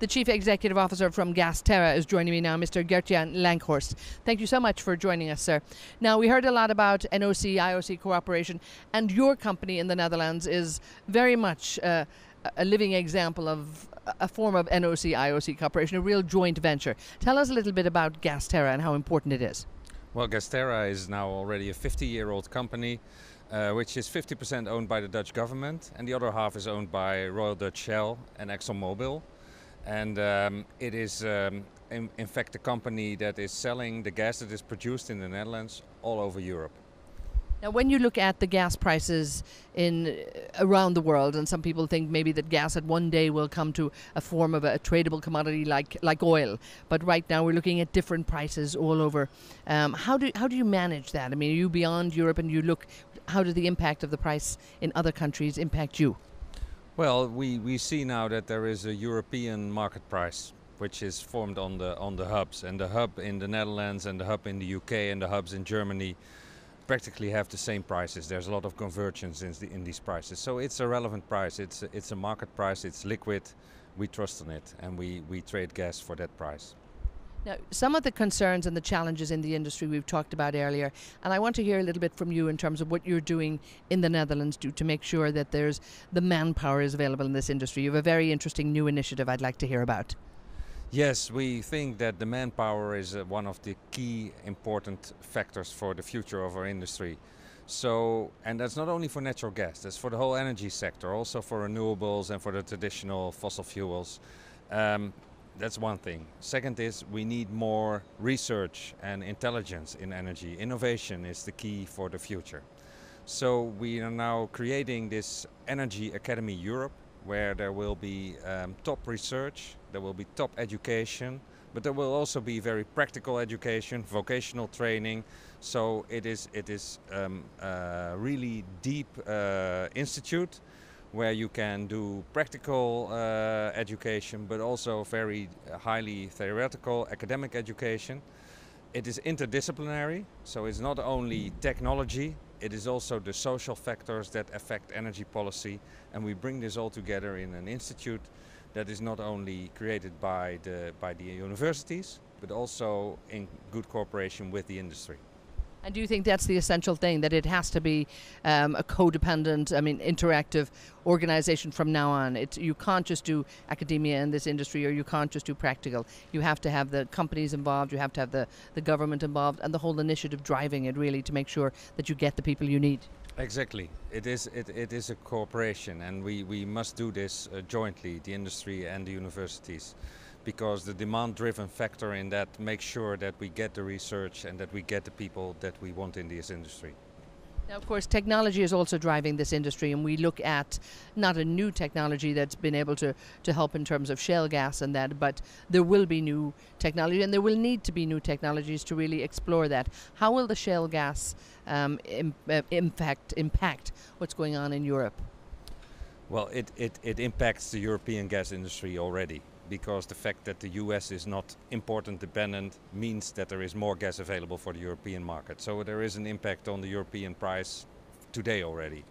The Chief Executive Officer from Gasterra is joining me now, Mr. Gertjan Lankhorst. Thank you so much for joining us, sir. Now, we heard a lot about NOC, IOC cooperation, and your company in the Netherlands is very much a living example of a form of NOC, IOC cooperation, a real joint venture. Tell us a little bit about Gasterra and how important it is. Well, Gasterra is now already a 50-year-old company, which is 50% owned by the Dutch government, and the other half is owned by Royal Dutch Shell and ExxonMobil. And it is in fact a company that is selling the gas that is produced in the Netherlands all over Europe. Now, when you look at the gas prices around the world, and some people think maybe that gas at one day will come to a form of a tradable commodity like oil, but right now we're looking at different prices all over. How do you manage that? I mean, are you beyond Europe and you look, how does the impact of the price in other countries impact you? Well, we see now that there is a European market price which is formed on the hubs, and the hub in the Netherlands and the hub in the UK and the hubs in Germany practically have the same prices. There's a lot of convergence in these prices, so it's a relevant price. It's a market price. It's liquid. We trust on it, and we trade gas for that price. Now, some of the concerns and the challenges in the industry we've talked about earlier, and I want to hear a little bit from you in terms of what you're doing in the Netherlands to make sure that the manpower is available in this industry. You have a very interesting new initiative I'd like to hear about. Yes, we think that the manpower is one of the key important factors for the future of our industry. So, and that's not only for natural gas, that's for the whole energy sector, also for renewables and for the traditional fossil fuels. That's one thing. Second is we need more research and intelligence in energy. Innovation is the key for the future. So we are now creating this Energy Academy Europe, where there will be top research, there will be top education, but there will also be very practical education, vocational training. So it is a really deep institute where you can do practical education, but also very highly theoretical academic education. It is interdisciplinary, so it's not only technology, it is also the social factors that affect energy policy, and we bring this all together in an institute that is not only created by the universities, but also in good cooperation with the industry. And do you think that's the essential thing, that it has to be a codependent, interactive organization from now on? You can't just do academia in this industry, or you can't just do practical. You have to have the companies involved, you have to have the government involved, and the whole initiative driving it really to make sure that you get the people you need. Exactly. It is a cooperation, and we must do this jointly, the industry and the universities, because the demand-driven factor in that makes sure that we get the research and that we get the people that we want in this industry. Now, of course, technology is also driving this industry, and we look at not a new technology that's been able to help in terms of shale gas and that, but there will be new technology, and there will need to be new technologies to really explore that. How will the shale gas impact what's going on in Europe? Well, it impacts the European gas industry already, because the fact that the US is not import dependent means that there is more gas available for the European market. So there is an impact on the European price today already.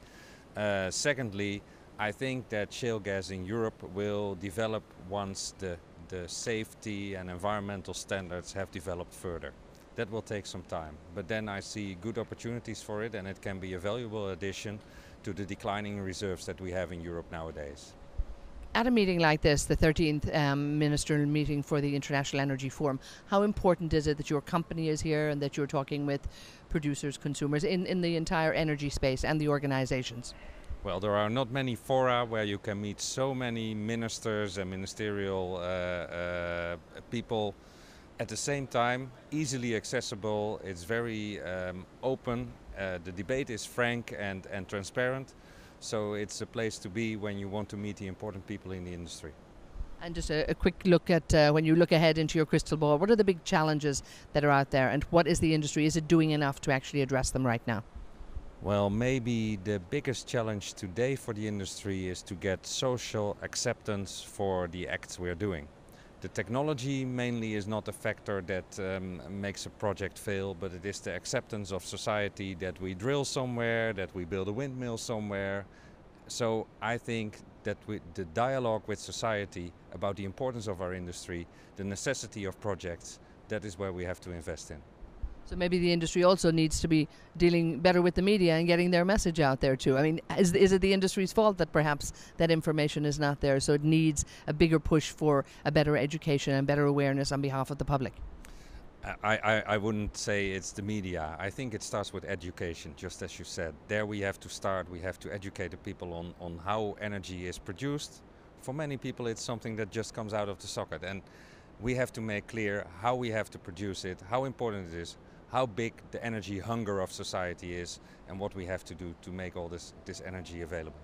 Secondly, I think that shale gas in Europe will develop once the safety and environmental standards have developed further. That will take some time, but then I see good opportunities for it, and it can be a valuable addition to the declining reserves that we have in Europe nowadays. At a meeting like this, the 13th ministerial meeting for the International Energy Forum, how important is it that your company is here and that you're talking with producers, consumers in the entire energy space and the organizations? Well, there are not many fora where you can meet so many ministers and ministerial people at the same time, easily accessible. It's very open. The debate is frank and transparent. So it's a place to be when you want to meet the important people in the industry. And just a quick look at when you look ahead into your crystal ball, what are the big challenges that are out there, and what is the industry? Is it doing enough to actually address them right now? Well, maybe the biggest challenge today for the industry is to get social acceptance for the acts we are doing. The technology mainly is not a factor that makes a project fail, but it is the acceptance of society that we drill somewhere, that we build a windmill somewhere. So I think that the dialogue with society about the importance of our industry, the necessity of projects, that is where we have to invest in. So maybe the industry also needs to be dealing better with the media and getting their message out there too. I mean, is it the industry's fault that perhaps that information is not there, so it needs a bigger push for a better education and better awareness on behalf of the public? I wouldn't say it's the media. I think it starts with education, just as you said. There we have to start. We have to educate the people on how energy is produced. For many people it's something that just comes out of the socket, and we have to make clear how we have to produce it, how important it is, how big the energy hunger of society is, and what we have to do to make all this energy available.